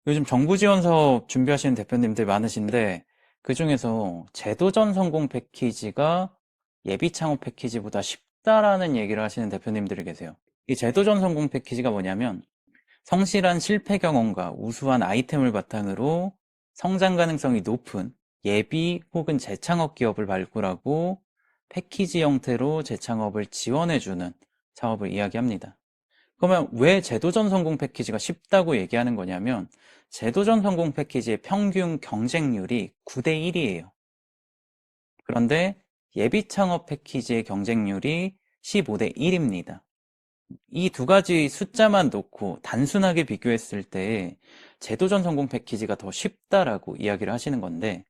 요즘 정부 지원 사업 준비하시는 대표님들 많으신데, 그중에서 제도전 성공 패키지가 예비 창업 패키지보다 쉽다라는 얘기를 하시는 대표님들이 계세요. 이 제도전 성공 패키지가 뭐냐면, 성실한 실패 경험과 우수한 아이템을 바탕으로 성장 가능성이 높은 예비 혹은 재창업 기업을 발굴하고 패키지 형태로 재창업을 지원해주는 사업을 이야기합니다. 그러면 왜 제도전 성공 패키지가 쉽다고 얘기하는 거냐면 제도전 성공 패키지의 평균 경쟁률이 9대 1이에요. 그런데 예비 창업 패키지의 경쟁률이 15대 1입니다. 이 두 가지 숫자만 놓고 단순하게 비교했을 때 제도전 성공 패키지가 더 쉽다라고 이야기를 하시는 건데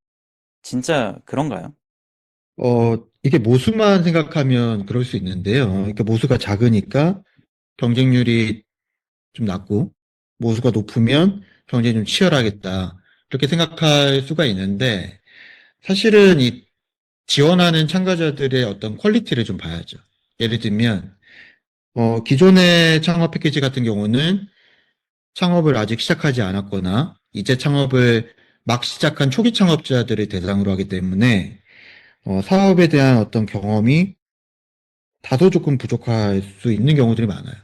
진짜 그런가요? 이게 모수만 생각하면 그럴 수 있는데요. 그러니까 모수가 작으니까 경쟁률이 좀 낮고, 모수가 높으면 경쟁이 좀 치열하겠다. 이렇게 생각할 수가 있는데, 사실은 이 지원하는 참가자들의 어떤 퀄리티를 좀 봐야죠. 예를 들면, 기존의 창업 패키지 같은 경우는 창업을 아직 시작하지 않았거나, 이제 창업을 막 시작한 초기 창업자들을 대상으로 하기 때문에, 사업에 대한 어떤 경험이 다소 조금 부족할 수 있는 경우들이 많아요.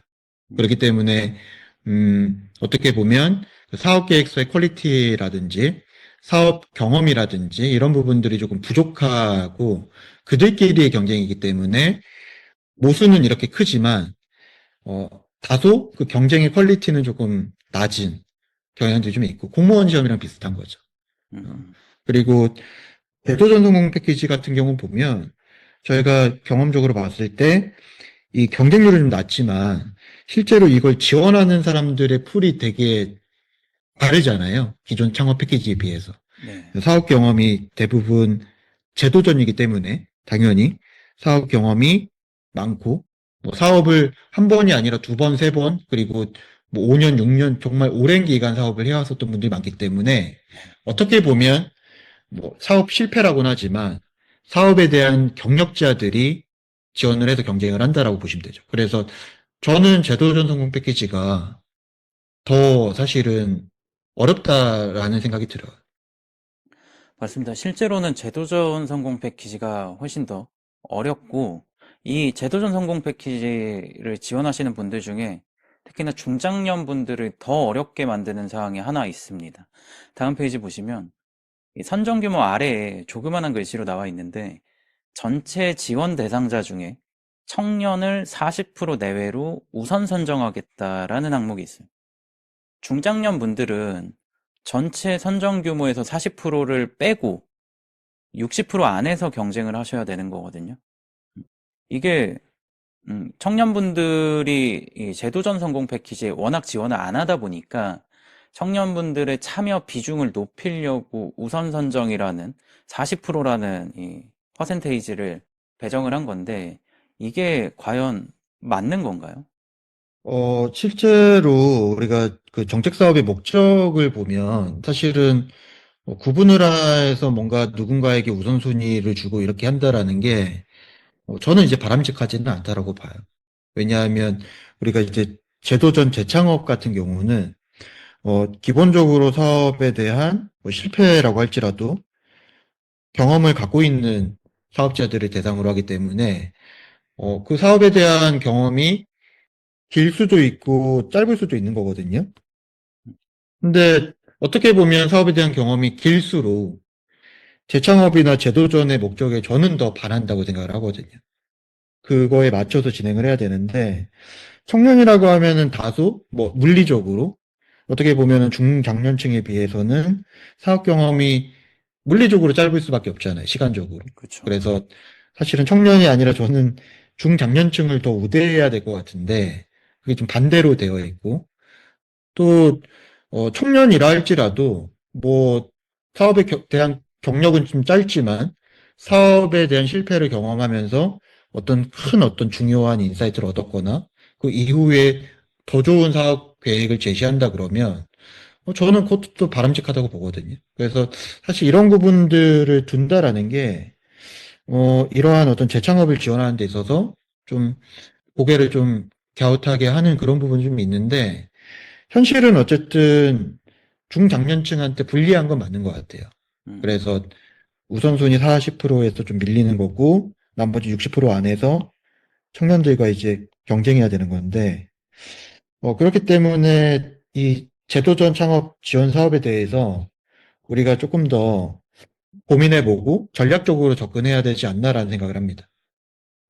그렇기 때문에 어떻게 보면 그 사업 계획서의 퀄리티라든지 사업 경험이라든지 이런 부분들이 조금 부족하고 그들끼리의 경쟁이기 때문에 모수는 이렇게 크지만 어, 다소 그 경쟁의 퀄리티는 조금 낮은 경향들이 좀 있고 공무원 시험이랑 비슷한 거죠. 어, 음, 그리고 대도전 성공 패키지 같은 경우 보면 저희가 경험적으로 봤을 때 이 경쟁률은 좀 낮지만 실제로 이걸 지원하는 사람들의 풀이 되게 다르잖아요. 기존 창업 패키지에 비해서. 네. 사업 경험이 대부분 제도전이기 때문에 당연히 사업 경험이 많고 뭐 사업을 한 번이 아니라 두 번, 세 번, 그리고 뭐 5년, 6년 정말 오랜 기간 사업을 해왔었던 분들이 많기 때문에 어떻게 보면 뭐 사업 실패라고는 하지만 사업에 대한 경력자들이 지원을 해서 경쟁을 한다라고 보시면 되죠. 그래서 저는 제도전 성공 패키지가 더 사실은 어렵다라는 생각이 들어요. 맞습니다. 실제로는 제도전 성공 패키지가 훨씬 더 어렵고, 이 제도전 성공 패키지를 지원하시는 분들 중에 특히나 중장년 분들을 더 어렵게 만드는 사항이 하나 있습니다. 다음 페이지 보시면 이 선정 규모 아래에 조그만한 글씨로 나와 있는데 전체 지원 대상자 중에 청년을 40% 내외로 우선 선정하겠다라는 항목이 있어요. 중장년 분들은 전체 선정 규모에서 40%를 빼고 60% 안에서 경쟁을 하셔야 되는 거거든요. 이게 청년분들이 이 제도전 성공 패키지에 워낙 지원을 안 하다 보니까 청년분들의 참여 비중을 높이려고 우선 선정이라는 40%라는 이 퍼센테이지를 배정을 한 건데 이게 과연 맞는 건가요? 실제로 우리가 그 정책 사업의 목적을 보면 사실은 구분을 해서 뭔가 누군가에게 우선순위를 주고 이렇게 한다라는 게 저는 이제 바람직하지는 않다라고 봐요. 왜냐하면 우리가 이제 제도전 재창업 같은 경우는 기본적으로 사업에 대한 뭐 실패라고 할지라도 경험을 갖고 있는 사업자들을 대상으로 하기 때문에 그 사업에 대한 경험이 길 수도 있고 짧을 수도 있는 거거든요. 근데 어떻게 보면 사업에 대한 경험이 길수록 재창업이나 재도전의 목적에 저는 더 반한다고 생각을 하거든요. 그거에 맞춰서 진행을 해야 되는데 청년이라고 하면은 다소 뭐 물리적으로 어떻게 보면은 중장년층에 비해서는 사업 경험이 물리적으로 짧을 수밖에 없잖아요. 시간적으로. 그렇죠. 그래서 사실은 청년이 아니라 저는 중장년층을 더 우대해야 될 것 같은데 그게 좀 반대로 되어 있고 또 청년이라 할지라도 뭐 사업에 대한 경력은 좀 짧지만 사업에 대한 실패를 경험하면서 어떤 중요한 인사이트를 얻었거나 그 이후에 더 좋은 사업 계획을 제시한다 그러면 저는 그것도 또 바람직하다고 보거든요. 그래서 사실 이런 부분들을 둔다라는 게 이러한 어떤 재창업을 지원하는 데 있어서 좀 고개를 좀 갸웃하게 하는 그런 부분이 좀 있는데 현실은 어쨌든 중장년층한테 불리한 건 맞는 것 같아요. 음, 그래서 우선순위 40%에서 좀 밀리는 거고, 나머지 60% 안에서 청년들과 이제 경쟁해야 되는 건데, 그렇기 때문에 이 제도전 창업 지원 사업에 대해서 우리가 조금 더 고민해보고 전략적으로 접근해야 되지 않나라는 생각을 합니다.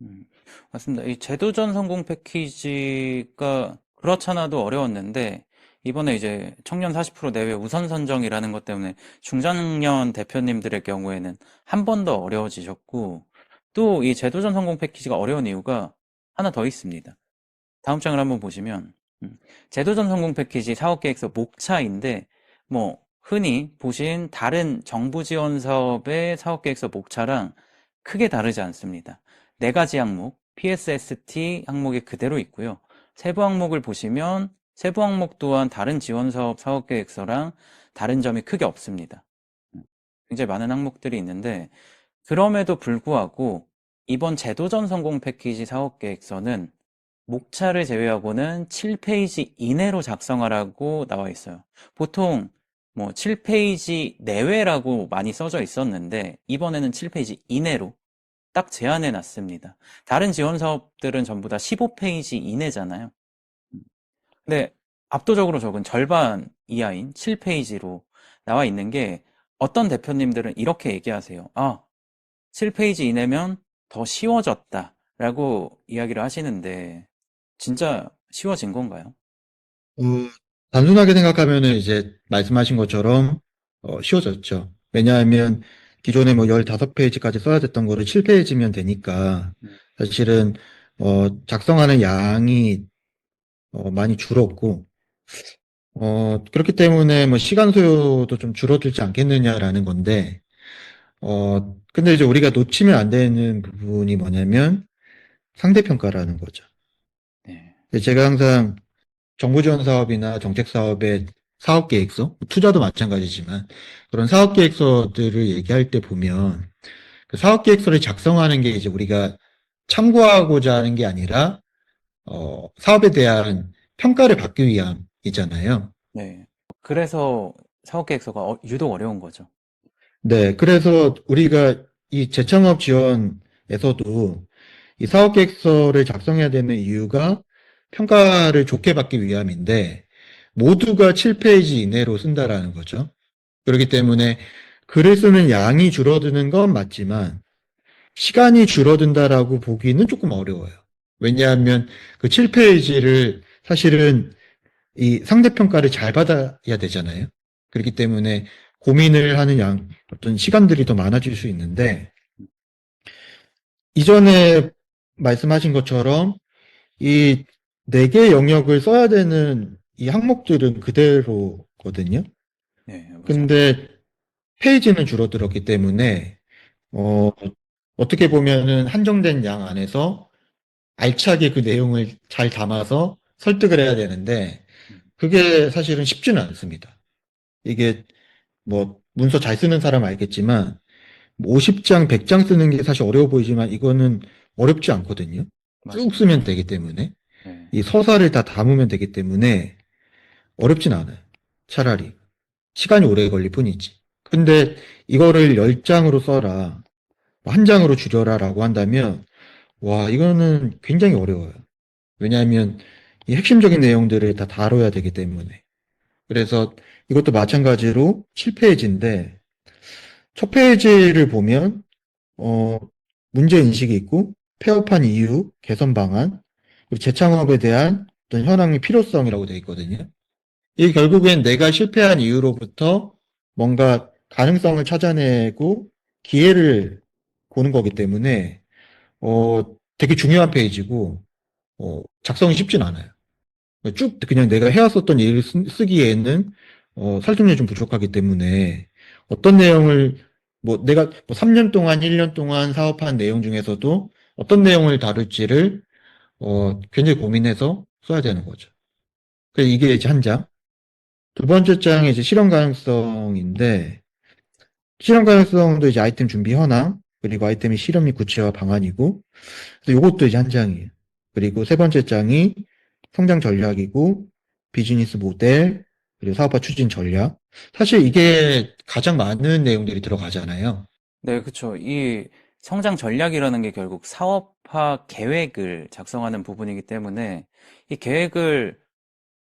음. 맞습니다. 이 제도전 성공 패키지가 그렇잖아도 어려웠는데, 이번에 이제 청년 40% 내외 우선 선정이라는 것 때문에 중장년 대표님들의 경우에는 한 번 더 어려워지셨고, 또 이 제도전 성공 패키지가 어려운 이유가 하나 더 있습니다. 다음 장을 한번 보시면 제도전 성공 패키지 사업계획서 목차인데 뭐 흔히 보신 다른 정부 지원 사업의 사업계획서 목차랑 크게 다르지 않습니다. 네 가지 항목, PSST 항목이 그대로 있고요. 세부 항목을 보시면 세부 항목 또한 다른 지원 사업 사업계획서랑 다른 점이 크게 없습니다. 굉장히 많은 항목들이 있는데 그럼에도 불구하고 이번 제도전 성공 패키지 사업계획서는 목차를 제외하고는 7페이지 이내로 작성하라고 나와 있어요. 보통 뭐 7페이지 내외라고 많이 써져 있었는데 이번에는 7페이지 이내로 딱 제한해 놨습니다. 다른 지원 사업들은 전부 다 15페이지 이내잖아요. 근데 압도적으로 적은 절반 이하인 7페이지로 나와 있는 게 어떤 대표님들은 이렇게 얘기하세요. 7페이지 이내면 더 쉬워졌다라고 이야기를 하시는데 진짜 쉬워진 건가요? 어, 단순하게 생각하면은 이제 말씀하신 것처럼 쉬워졌죠. 왜냐하면 기존에 뭐 15페이지까지 써야 됐던 거를 7페이지면 되니까 음, 사실은 작성하는 양이 많이 줄었고 그렇기 때문에 뭐 시간 소요도 좀 줄어들지 않겠느냐라는 건데 근데 이제 우리가 놓치면 안 되는 부분이 뭐냐면 상대평가라는 거죠. 네, 제가 항상 정부 지원 사업이나 정책 사업의 사업 계획서, 투자도 마찬가지지만 그런 사업 계획서들을 얘기할 때 보면 그 사업 계획서를 작성하는 게 이제 우리가 참고하고자 하는 게 아니라 사업에 대한 평가를 받기 위함이잖아요. 네. 그래서 사업계획서가 유독 어려운 거죠. 네, 그래서 우리가 이 재창업 지원에서도 이 사업 계획서를 작성해야 되는 이유가 평가를 좋게 받기 위함인데 모두가 7페이지 이내로 쓴다라는 거죠. 그렇기 때문에 글을 쓰는 양이 줄어드는 건 맞지만 시간이 줄어든다라고 보기는 조금 어려워요. 왜냐하면 그 7페이지를 사실은 이 상대평가를 잘 받아야 되잖아요. 그렇기 때문에 고민을 하는 어떤 시간들이 더 많아질 수 있는데 이전에 말씀하신 것처럼 이 네 개 영역을 써야 되는 이 항목들은 그대로거든요. 네, 맞아요. 근데 페이지는 줄어들었기 때문에 어, 어떻게 보면은 한정된 양 안에서 알차게 그 내용을 잘 담아서 설득을 해야 되는데 음, 그게 사실은 쉽지는 않습니다. 이게 뭐 문서 잘 쓰는 사람 알겠지만 50장, 100장 쓰는 게 사실 어려워 보이지만 이거는 어렵지 않거든요. 쭉 맞습니다. 쓰면 되기 때문에 네, 이 서사를 다 담으면 되기 때문에 어렵진 않아요. 차라리 시간이 오래 걸릴 뿐이지. 근데 이거를 10장으로 써라, 한 장으로 줄여라라고 한다면 와, 이거는 굉장히 어려워요. 왜냐하면 이 핵심적인 내용들을 다 다뤄야 되기 때문에. 그래서 이것도 마찬가지로 7페이지인데 첫 페이지를 보면 어, 문제 인식이 있고 폐업한 이유, 개선 방안, 그리고 재창업에 대한 어떤 현황의 필요성이라고 되어 있거든요. 이 결국엔 내가 실패한 이유로부터 뭔가 가능성을 찾아내고 기회를 보는 거기 때문에 어, 되게 중요한 페이지고 작성이 쉽진 않아요. 쭉 그냥 내가 해왔었던 일을 쓰기에는 설득력이 좀 부족하기 때문에 어떤 내용을 뭐 내가 뭐 3년 동안, 1년 동안 사업한 내용 중에서도 어떤 내용을 다룰지를 굉장히 고민해서 써야 되는 거죠. 그래서 이게 이제 한 장. 두 번째 장이 이제 실현 가능성인데 실현 가능성도 이제 아이템 준비 현황 그리고 아이템의 실현 및 구체화 방안이고 그래서 이것도 이제 한 장이에요. 그리고 세 번째 장이 성장 전략이고 비즈니스 모델 그리고 사업화 추진 전략. 사실 이게 가장 많은 내용들이 들어가잖아요. 네, 그쵸. 이 성장 전략이라는 게 결국 사업화 계획을 작성하는 부분이기 때문에 이 계획을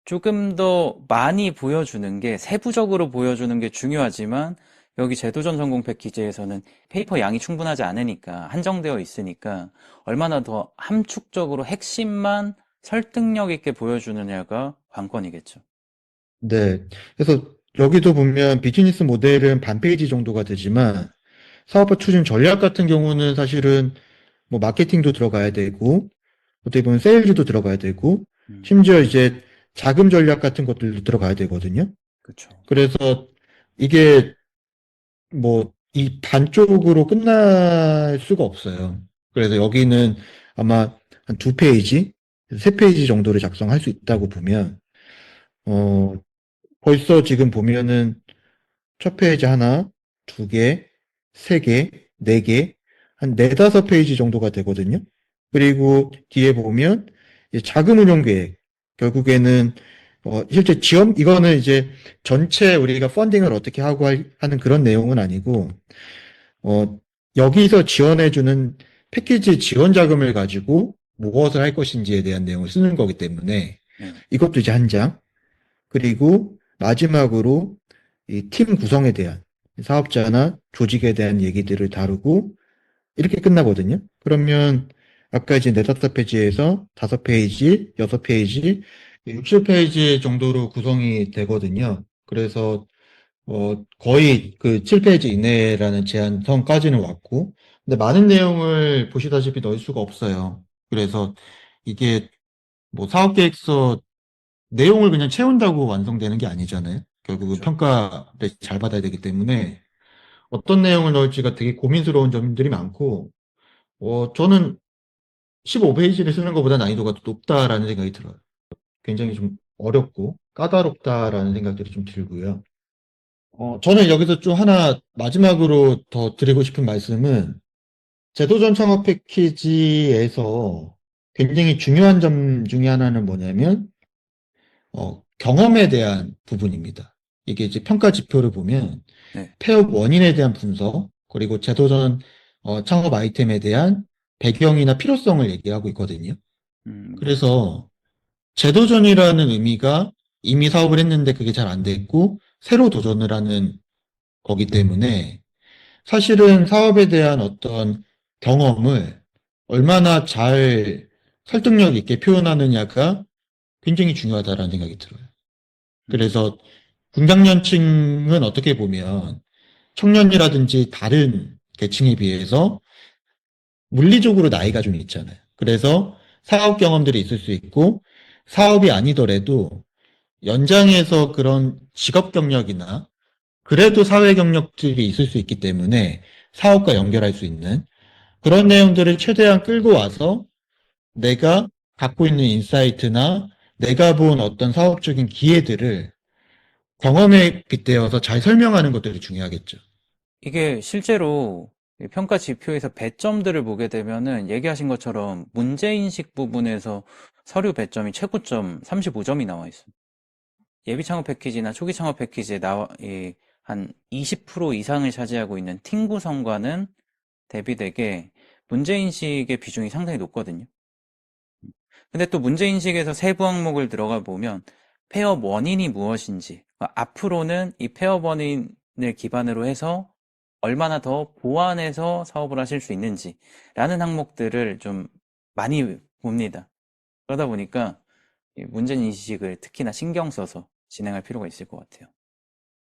조금 더 많이 보여주는 게, 세부적으로 보여주는 게 중요하지만, 여기 제도전 성공 패키지에서는 페이퍼 양이 충분하지 않으니까, 한정되어 있으니까, 얼마나 더 함축적으로 핵심만 설득력 있게 보여주느냐가 관건이겠죠. 네. 그래서 여기도 보면 비즈니스 모델은 반 페이지 정도가 되지만 사업화 추진 전략 같은 경우는 사실은 뭐 마케팅도 들어가야 되고 어떻게 보면 세일즈도 들어가야 되고 심지어 이제 자금 전략 같은 것들도 들어가야 되거든요. 그쵸. 그래서 이게 뭐 이 반쪽으로 끝날 수가 없어요. 그래서 여기는 아마 한 두 페이지, 세 페이지 정도를 작성할 수 있다고 보면 어 벌써 지금 보면은 첫 페이지 하나, 두 개, 세 개, 네 개, 한 네다섯 페이지 정도가 되거든요. 그리고 뒤에 보면 이제 자금 운용 계획. 결국에는 실제 지원 이거는 이제 전체 우리가 펀딩을 어떻게 하고 하는 그런 내용은 아니고 어, 여기서 지원해주는 패키지 지원 자금을 가지고 무엇을 할 것인지에 대한 내용을 쓰는 거기 때문에 네. 이것도 이제 한 장. 그리고 마지막으로 이 팀 구성에 대한 사업자나 조직에 대한 얘기들을 다루고 이렇게 끝나거든요. 그러면 아까 이제 네다섯 페이지에서 다섯 페이지, 여섯 페이지, 6, 7페이지 정도로 구성이 되거든요. 그래서 거의 그 7페이지 이내라는 제한선까지는 왔고, 근데 많은 내용을 보시다시피 넣을 수가 없어요. 그래서 이게 뭐 사업계획서 내용을 그냥 채운다고 완성되는 게 아니잖아요. 결국은 그쵸. 평가를 잘 받아야 되기 때문에 어떤 내용을 넣을지가 되게 고민스러운 점들이 많고, 저는 15페이지를 쓰는 것보다 난이도가 더 높다라는 생각이 들어요. 굉장히 좀 어렵고 까다롭다라는 생각들이 좀 들고요. 저는 여기서 좀 하나 마지막으로 더 드리고 싶은 말씀은 제도전 창업 패키지에서 굉장히 중요한 점 중에 하나는 뭐냐면 경험에 대한 부분입니다. 이게 이제 평가 지표를 보면 네. 폐업 원인에 대한 분석, 그리고 제도전 창업 아이템에 대한 배경이나 필요성을 얘기하고 있거든요. 네. 그래서 재도전이라는 의미가 이미 사업을 했는데 그게 잘 안 됐고 새로 도전을 하는 거기 때문에 사실은 사업에 대한 어떤 경험을 얼마나 잘 설득력 있게 표현하느냐가 굉장히 중요하다라는 생각이 들어요. 음, 그래서 중장년층은 어떻게 보면 청년이라든지 다른 계층에 비해서 물리적으로 나이가 좀 있잖아요. 그래서 사업 경험들이 있을 수 있고 사업이 아니더라도 연장해서 그런 직업 경력이나 그래도 사회 경력들이 있을 수 있기 때문에 사업과 연결할 수 있는 그런 내용들을 최대한 끌고 와서 내가 갖고 있는 인사이트나 내가 본 어떤 사업적인 기회들을 경험에 빗대어서 잘 설명하는 것들이 중요하겠죠. 이게 실제로 이 평가 지표에서 배점들을 보게 되면은 얘기하신 것처럼 문제인식 부분에서 서류 배점이 최고점 35점이 나와 있습니다. 예비 창업 패키지나 초기 창업 패키지에 한 20% 이상을 차지하고 있는 팀 구성과는 대비되게 문제인식의 비중이 상당히 높거든요. 근데 또 문제인식에서 세부 항목을 들어가 보면 폐업 원인이 무엇인지, 그러니까 앞으로는 이 폐업 원인을 기반으로 해서 얼마나 더 보완해서 사업을 하실 수 있는지라는 항목들을 좀 많이 봅니다. 그러다 보니까 이 문제인식을 특히나 신경 써서 진행할 필요가 있을 것 같아요.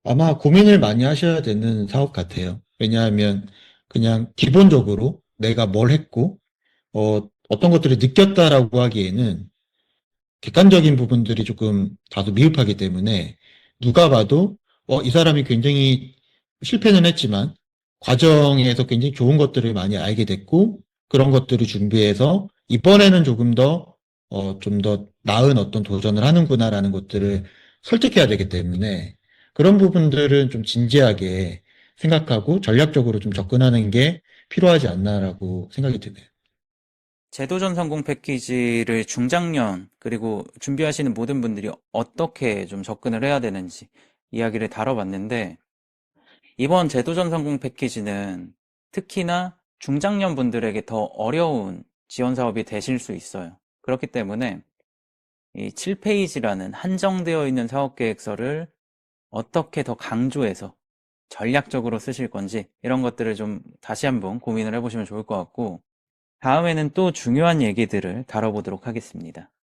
아마 고민을 많이 하셔야 되는 사업 같아요. 왜냐하면 그냥 기본적으로 내가 뭘 했고, 어떤 것들을 느꼈다라고 하기에는 객관적인 부분들이 조금 다소 미흡하기 때문에 누가 봐도 이 사람이 굉장히 실패는 했지만 과정에서 굉장히 좋은 것들을 많이 알게 됐고 그런 것들을 준비해서 이번에는 조금 더, 좀 더 나은 어떤 도전을 하는구나라는 것들을 설득해야 되기 때문에 그런 부분들은 좀 진지하게 생각하고 전략적으로 좀 접근하는 게 필요하지 않나라고 생각이 드네요. 제도전 성공 패키지를 중장년, 그리고 준비하시는 모든 분들이 어떻게 좀 접근을 해야 되는지 이야기를 다뤄봤는데, 이번 제도전 성공 패키지는 특히나 중장년 분들에게 더 어려운 지원 사업이 되실 수 있어요. 그렇기 때문에 이 7페이지라는 한정되어 있는 사업 계획서를 어떻게 더 강조해서 전략적으로 쓰실 건지 이런 것들을 좀 다시 한번 고민을 해보시면 좋을 것 같고, 다음에는 또 중요한 얘기들을 다뤄보도록 하겠습니다.